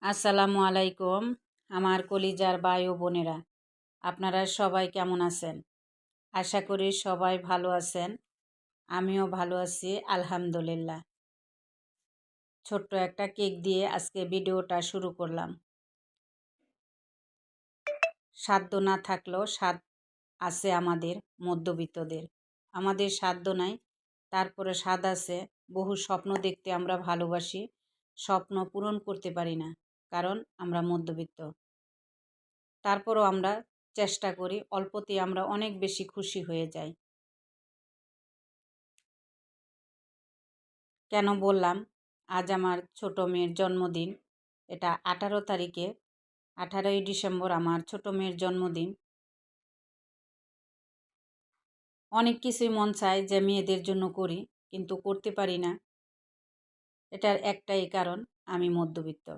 আসসালামু আলাইকুম আমার কলিজার ভাই ও বোনেরা, আপনারা সবাই কেমন আছেন? আশা করি সবাই ভালো আছেন। আমিও ভালো আছি আলহামদুলিল্লাহ। ছোট্ট একটা কেক দিয়ে আজকে ভিডিওটা শুরু করলাম। সাধ্য না থাকলেও স্বাদ আছে আমাদের মধ্যবিত্তদের। আমাদের সাধ্য নাই, তারপরে স্বাদ আছে। বহু স্বপ্ন দেখতে আমরা ভালোবাসি, স্বপ্ন পূরণ করতে পারি না, কারণ আমরা মধ্যবিত্ত। তারপরও আমরা চেষ্টা করি, অল্পতেই আমরা অনেক বেশি খুশি হয়ে যাই। কেন বললাম? আজ আমার ছোট মেয়ের জন্মদিন। এটা 18 তারিখে, 18ই ডিসেম্বর আমার ছোট মেয়ের জন্মদিন। অনেক কিছুই মন চায় যে মেয়েদের জন্য করি, কিন্তু করতে পারি না। এটার একটাই কারণ, আমি মধ্যবিত্ত।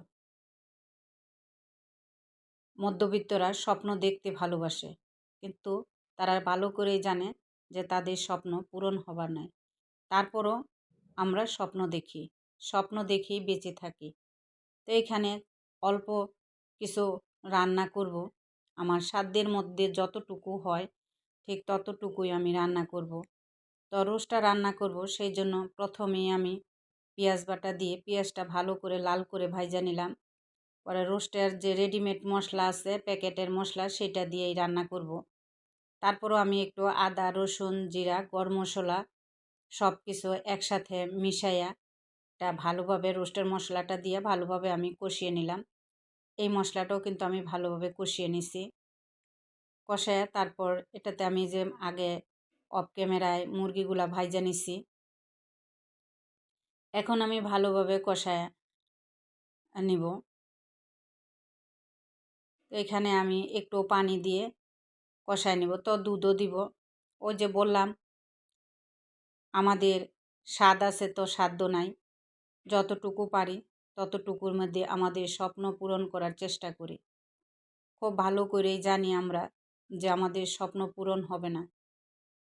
মধ্যবিত্তরা স্বপ্ন দেখতে ভালোবাসে, কিন্তু তারা ভালো করেই জানে যে তাদের স্বপ্ন পূরণ হবার নয়। তারপরও আমরা স্বপ্ন দেখি বেঁচে থাকি। তো এখানে অল্প কিছু রান্না করব, আমার সাধ্যের মধ্যে যতটুকু হয় ঠিক ততটুকুই আমি রান্না করব। তো রোস্টটা রান্না করব, সেই জন্য প্রথমেই আমি পেঁয়াজ বাটা দিয়ে পেঁয়াজটা ভালো করে লাল করে ভাইজা নিলাম। পরে রোস্টের যে রেডিমেড মশলা আছে, প্যাকেটের মশলা, সেটা দিয়েই রান্না করব। তারপরও আমি একটু আদা, রসুন, জিরা, গরম মশলা সব কিছু একসাথে মিশাইয়া এটা ভালোভাবে রোস্টের মশলাটা দিয়ে ভালোভাবে আমি কষিয়ে নিলাম। এই মশলাটাও কিন্তু আমি ভালোভাবে কষিয়ে নিছি। কষায় তারপর এটাতে আমি যে আগে অফ ক্যামেরায় মুরগিগুলা ভাইজা নিছি, এখন আমি ভালোভাবে কষায় নিব। তো এখানে আমি একটু পানি দিয়ে কষায় নিব, তো দুধও দিব। ওই যে বললাম, আমাদের স্বাদ আছে তো সাধ্য নাই। যতটুকু পারি ততটুকুর মধ্যে আমাদের স্বপ্ন পূরণ করার চেষ্টা করি। খুব ভালো করেই জানি আমরা যে আমাদের স্বপ্ন পূরণ হবে না,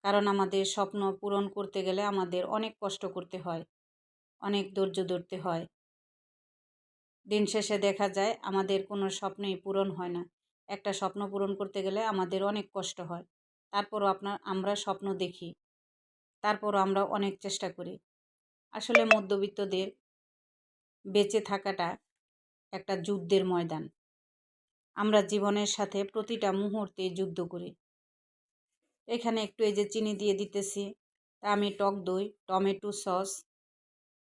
কারণ আমাদের স্বপ্ন পূরণ করতে গেলে আমাদের অনেক কষ্ট করতে হয়, অনেক ধৈর্য ধরতে হয়। দিন শেষে দেখা যায় আমাদের কোনো স্বপ্নই পূরণ হয় না। একটা স্বপ্ন পূরণ করতে গেলে আমাদের অনেক কষ্ট হয়। তারপরও আমরা স্বপ্ন দেখি, তারপরও আমরা অনেক চেষ্টা করি। আসলে মধ্যবিত্তদের বেঁচে থাকাটা একটা যুদ্ধের ময়দান। আমরা জীবনের সাথে প্রতিটা মুহূর্তে যুদ্ধ করি। এখানে একটু এই যে চিনি দিয়ে দিতেছি। তা আমি টক দই, টমেটো সস,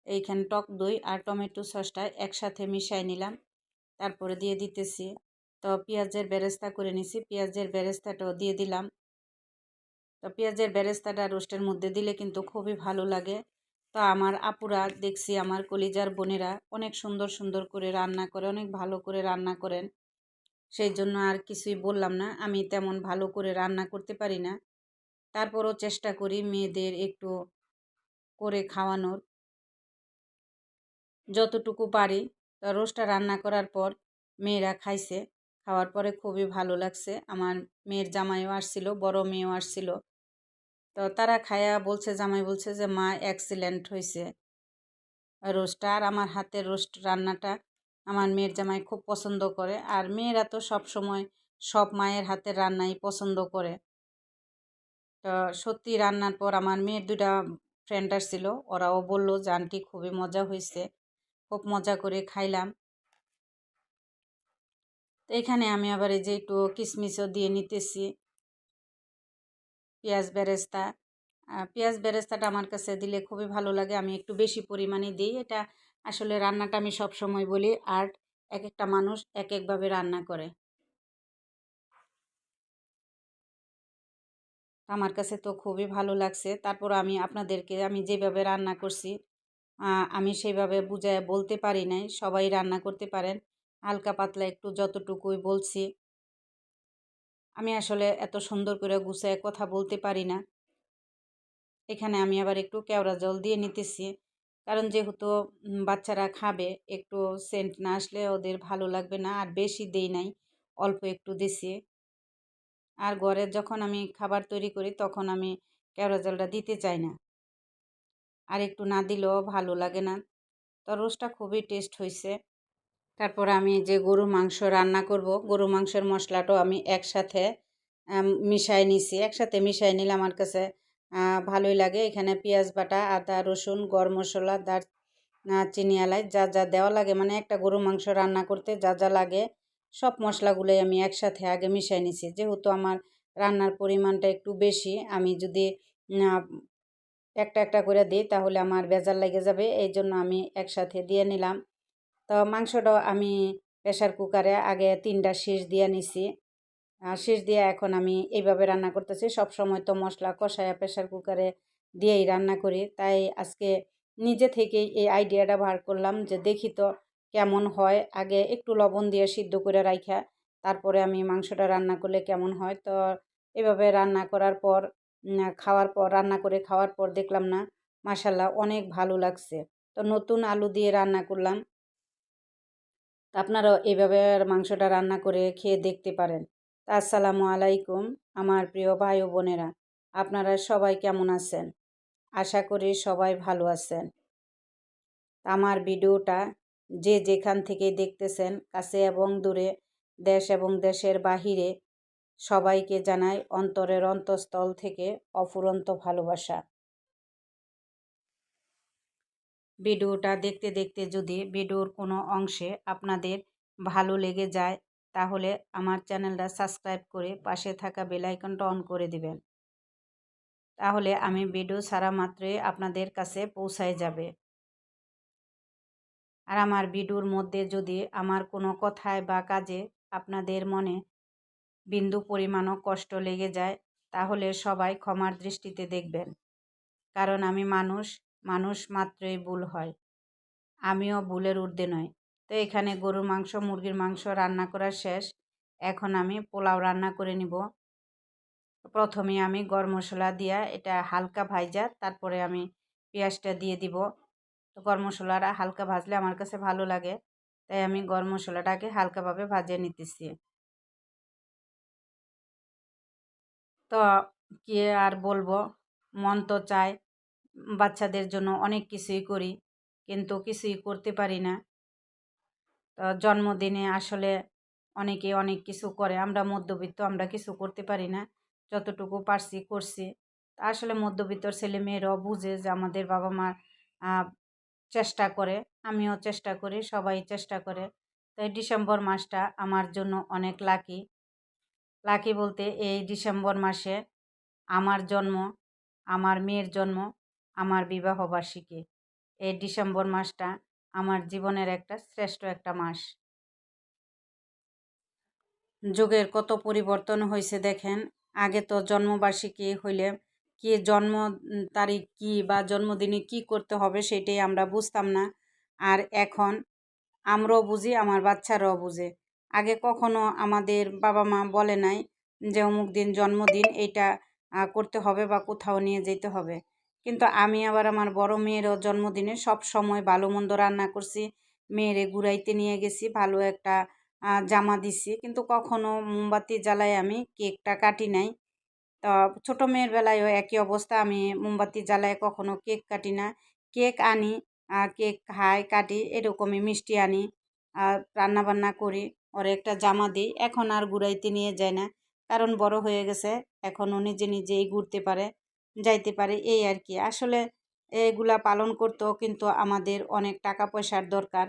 এইখানে টক দই আর টমেটো সসটা একসাথে মিশাই নিলাম। তারপরে দিয়ে দিতেছি, তো পেঁয়াজের বেরেস্তা করে নিছি, পেঁয়াজের বেরেস্তাটাও দিয়ে দিলাম। তো পেঁয়াজের বেরেস্তাটা রোস্টের মধ্যে দিলে কিন্তু খুবই ভালো লাগে। তো আমার আপুরা দেখছি, আমার কলিজার বোনেরা অনেক সুন্দর সুন্দর করে রান্না করে, অনেক ভালো করে রান্না করেন। সেই জন্য আর কিছুই বললাম না, আমি তেমন ভালো করে রান্না করতে পারি না। তারপরও চেষ্টা করি মেয়েদের একটু করে খাওয়ানোর, যতটুকু পারি। তো রোস্টটা রান্না করার পর মেয়েরা খাইছে, খাওয়ার পরে খুবই ভালো লাগছে। আমার মেয়ের জামাইও আসছিল, বড় মেয়েও আসছিল। তো তারা খায়া বলছে, জামাই বলছে যে মা এক্সিলেন্ট হয়েছে রোস্টটা। আর আমার হাতের রোস্ট রান্নাটা আমার মেয়ের জামাই খুব পছন্দ করে। আর মেয়েরা তো সব সময় সব মায়ের হাতের রান্নাই পছন্দ করে। তো সত্যি রান্নার পর আমার মেয়ের দুইটা ফ্রেন্ড আসছিল, ওরাও বলল যে আন্টি খুবই মজা হয়েছে। খুব মজা করে খাইলাম। তো এখানে আমি আবার এই যে একটু কিশমিশও দিয়ে নিতেছি, পেঁয়াজ বেরেস্তা। পেঁয়াজ বেরেস্তাটা আমার কাছে দিলে খুবই ভালো লাগে, আমি একটু বেশি পরিমাণে দিই। এটা আসলে রান্নাটা আমি সব সময় বলি, আর এক একটা মানুষ এক একভাবে রান্না করে। আমার কাছে তো খুবই ভালো লাগছে। তারপর আমি আপনাদেরকে আমি যেভাবে রান্না করছি, আমি সেইভাবে বুঝায় বলতে পারি নাই, সবাই রান্না করতে পারেন। হালকা পাতলা একটু যতটুকুই বলছি। আমি আসলে এত সুন্দর করে গুছায় কথা বলতে পারি না। এখানে আমি আবার একটু কেওড়া জল দিয়ে নিতেছি, কারণ যেহেতু বাচ্চারা খাবে, একটু সেন্ট না আসলে ওদের ভালো লাগবে না। আর বেশি দেই নাই, অল্প একটু দিছি। আর ঘরে যখন আমি খাবার তৈরি করি তখন আমি কেওড়া জলটা দিতে চাই না, আর একটু না দিলেও ভালো লাগে না। তো রোস্টটা খুবই টেস্ট হয়েছে। তারপর আমি যে গরুর মাংস রান্না করব, গরুর মাংসের মশলাটাও আমি একসাথে মিশাই নিছি। একসাথে মিশাই নিলে আমার কাছে ভালোই লাগে। এখানে পেঁয়াজ বাটা, আদা, রসুন, গরম মশলা, চিনি, এলাচ যা যা দেওয়া লাগে, মানে একটা গরুর মাংস রান্না করতে যা যা লাগে সব মশলাগুলোই আমি একসাথে আগে মিশাই নিছি। যেহেতু আমার রান্নার পরিমাণটা একটু বেশি, আমি যদি একটা একটা করে দিই তাহলে আমার ভেজাল লেগে যাবে, এই জন্য আমি একসাথে দিয়ে নিলাম। তো মাংসটাও আমি প্রেশার কুকারে আগে 3টা শীষ দিয়ে নিছি। শীষ দিয়ে এখন আমি এইভাবে রান্না করতেছি। সব সময় তো মশলা কষায়া প্রেশার কুকারে দিয়েই রান্না করি। তাই আজকে নিজে থেকেই এই আইডিয়াটা বার করলাম যে দেখি তো কেমন হয়। আগে একটু লবণ দিয়ে সিদ্ধ করে রাইখা তারপরে আমি মাংসটা রান্না করলে কেমন হয়। তো এভাবে রান্না করার পর খাওয়ার পর রান্না করে খাওয়ার পর দেখলাম না, মাশাআল্লাহ অনেক ভালো লাগছে। তো নতুন আলু দিয়ে রান্না করলাম। তা আপনারাও এভাবে মাংসটা রান্না করে খেয়ে দেখতে পারেন। তা আসসালামু আলাইকুম আমার প্রিয় ভাই ও বোনেরা, আপনারা সবাই কেমন আছেন? আশা করি সবাই ভালো আছেন। আমার ভিডিওটা যে যেখান থেকে দেখতেছেন, কাছে এবং দূরে, দেশ এবং দেশের বাহিরে, সবাইকে জানাই অন্তরের অন্তঃস্থল থেকে অফুরন্ত ভালোবাসা। ভিডিওটা দেখতে দেখতে যদি ভিডিওর কোনো অংশে আপনাদের ভালো লেগে যায় তাহলে আমার চ্যানেলটা সাবস্ক্রাইব করে পাশে থাকা বেল আইকনটা অন করে দিবেন। তাহলে আমি ভিডিও ছাড়া মাত্রই আপনাদের কাছে পৌঁছায় যাবে। আর আমার ভিডিওর মধ্যে যদি আমার কোনো কথায় বা কাজে আপনাদের মনে বিন্দু পরিমাণও কষ্ট লেগে যায় তাহলে সবাই ক্ষমার দৃষ্টিতে দেখবেন। কারণ আমি মানুষ, মানুষ মাত্রই ভুল হয়। আমিও ভুলের ঊর্ধ্বে নই। তো এখানে গরুর মাংস, মুরগির মাংস রান্না করা শেষ। এখন আমি পোলাও রান্না করে নিব। প্রথমে আমি গরম মশলা দিয়া এটা হালকা ভাইজা তারপরে আমি পেঁয়াজটা দিয়ে দিব। তো গরম মশলাটা হালকা ভাজলে আমার কাছে ভালো লাগে, তাই আমি গরম মশলাটাকে হালকাভাবে ভাজে নিতেছি। তো কি আর বলবো, মন তো চায় বাচ্চাদের জন্য অনেক কিছুই করি, কিন্তু কিছুই করতে পারি না। তো জন্মদিনে আসলে অনেকে অনেক কিছু করে, আমরা মধ্যবিত্ত, আমরা কিছু করতে পারি না। যতটুকু পারছি করছি। আসলে মধ্যবিত্তর ছেলে মেয়েরাও বুঝে যে আমাদের বাবা মা চেষ্টা করে, আমিও চেষ্টা করি, সবাই চেষ্টা করে। তাই ডিসেম্বর মাসটা আমার জন্য অনেক লাকি। লাকি বলতে এই ডিসেম্বর মাসে আমার জন্ম, আমার মেয়ের জন্ম, আমার বিবাহবার্ষিকী। এই ডিসেম্বর মাসটা আমার জীবনের একটা শ্রেষ্ঠ একটা মাস। যুগের কত পরিবর্তন হয়েছে দেখেন। আগে তো জন্মবার্ষিকী হইলে কি জন্ম তারিখ কি বা জন্মদিনে কি করতে হবে সেটাই আমরা বুঝতাম না। আর এখন আমরাও বুঝি, আমার বাচ্চারাও বুঝে। আগে কখনো আমাদের বাবা মা বলে নাই যে অমুক দিন জন্মদিন, এইটা করতে হবে বা কোথাও নিয়ে যেতে হবে। কিন্তু আমি আবার আমার বড় মেয়েরও জন্মদিনে সব সময় ভালো মন্দ রান্না করছি, মেয়েরে ঘুরাইতে নিয়ে গেছি, ভালো একটা জামা দিছি, কিন্তু কখনো মোমবাতি জ্বালায় আমি কেকটা কাটি নাই। তো ছোট মেয়ের বেলায়ও একই অবস্থা, আমি মোমবাতি জ্বালায় কখনো কেক কাটি না। কেক আনি, কেক খাই, কাটি, এরকমই মিষ্টি আনি, রান্না বান্না করি, ওর একটা জামা দিই। এখন আর ঘুরাইতে নিয়ে যায় না, কারণ বড় হয়ে গেছে। এখন ও নিজে নিজেই ঘুরতে পারে, যাইতে পারে, এই আর কি। আসলে এগুলা পালন করতেও কিন্তু আমাদের অনেক টাকা পয়সার দরকার।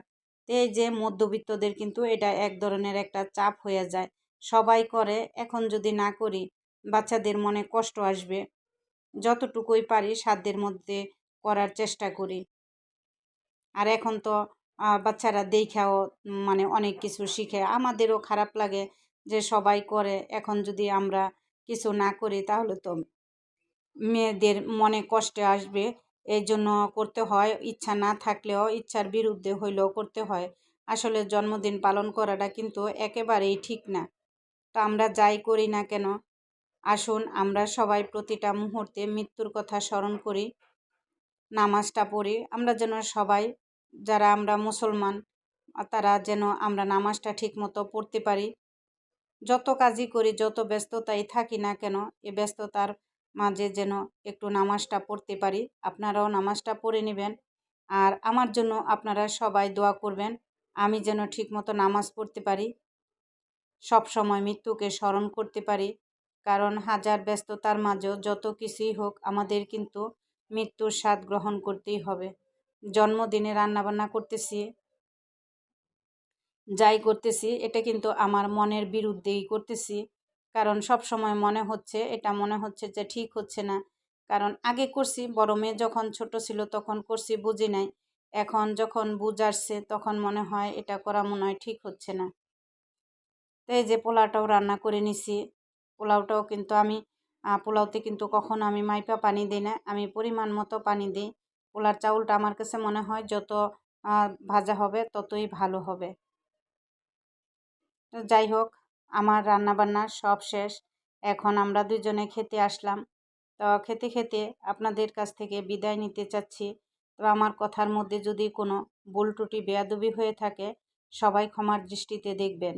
তো এই যে মধ্যবিত্তদের কিন্তু এটা এক ধরনের একটা চাপ হয়ে যায়। সবাই করে, এখন যদি না করি বাচ্চাদের মনে কষ্ট আসবে। যতটুকুই পারি সাধ্যের মধ্যে করার চেষ্টা করি। আর এখন তো বাচ্চারা দেইখাও মানে অনেক কিছু শিখে। আমাদেরও খারাপ লাগে যে সবাই করে, এখন যদি আমরা কিছু না করি তাহলে তো মেয়েদের মনে কষ্টে আসবে। এই জন্য করতে হয়, ইচ্ছা না থাকলেও ইচ্ছার বিরুদ্ধে হইলেও করতে হয়। আসলে জন্মদিন পালন করাটা কিন্তু একেবারেই ঠিক না। তো আমরা যাই করি না কেন, আসুন আমরা সবাই প্রতিটা মুহূর্তে মৃত্যুর কথা স্মরণ করি, নামাজটা পড়ি। আমরা যেন সবাই, যারা আমরা মুসলমান, তারা যেন আমরা নামাজটা ঠিকমতো পড়তে পারি। যত কাজই করি, যত ব্যস্ততাই থাকি না কেন, এ ব্যস্ততার মাঝে যেন একটু নামাজটা পড়তে পারি। আপনারাও নামাজটা পড়ে নেবেন। আর আমার জন্য আপনারা সবাই দোয়া করবেন। আমি যেন ঠিকমতো নামাজ পড়তে পারি, সব সময় মৃত্যুকে স্মরণ করতে পারি। কারণ হাজার ব্যস্ততার মাঝেও যত কিছুই হোক আমাদের কিন্তু মৃত্যুর স্বাদ গ্রহণ করতেই হবে। জন্মদিনে রান্নাবান্না করতেছি, যাই করতেছি এটা কিন্তু আমার মনের বিরুদ্ধেই করতেছি। কারণ সব সময় মনে হচ্ছে যে ঠিক হচ্ছে না। কারণ আগে করছি, বড় মেয়ে যখন ছোট ছিল তখন করছি, বুঝি নাই। এখন যখন বুঝ আসছে তখন মনে হয় এটা করা মনে হয় ঠিক হচ্ছে না। তো এই যে পোলাওটাও রান্না করে নিছি। পোলাওটাও কিন্তু আমি পোলাওতে কিন্তু কখনো আমি মাইপা পানি দিই না, আমি পরিমাণ মতো পানি দিই। পোলার চাউলটা আমার কাছে মনে হয় যত ভাজা হবে ততই ভালো হবে। তো যাই হোক, আমার রান্নাবান্না সব শেষ। এখন আমরা দুজনে খেতে আসলাম। তো খেতে খেতে আপনাদের কাছ থেকে বিদায় নিতে চাচ্ছি। তো আমার কথার মধ্যে যদি কোনো ভুল ত্রুটি বেয়াদবি হয়ে থাকে সবাই ক্ষমার দৃষ্টিতে দেখবেন।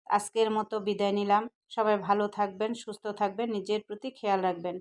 আজকের মতো বিদায় নিলাম। সবাই ভালো থাকবেন, সুস্থ থাকবেন, নিজের প্রতি খেয়াল রাখবেন।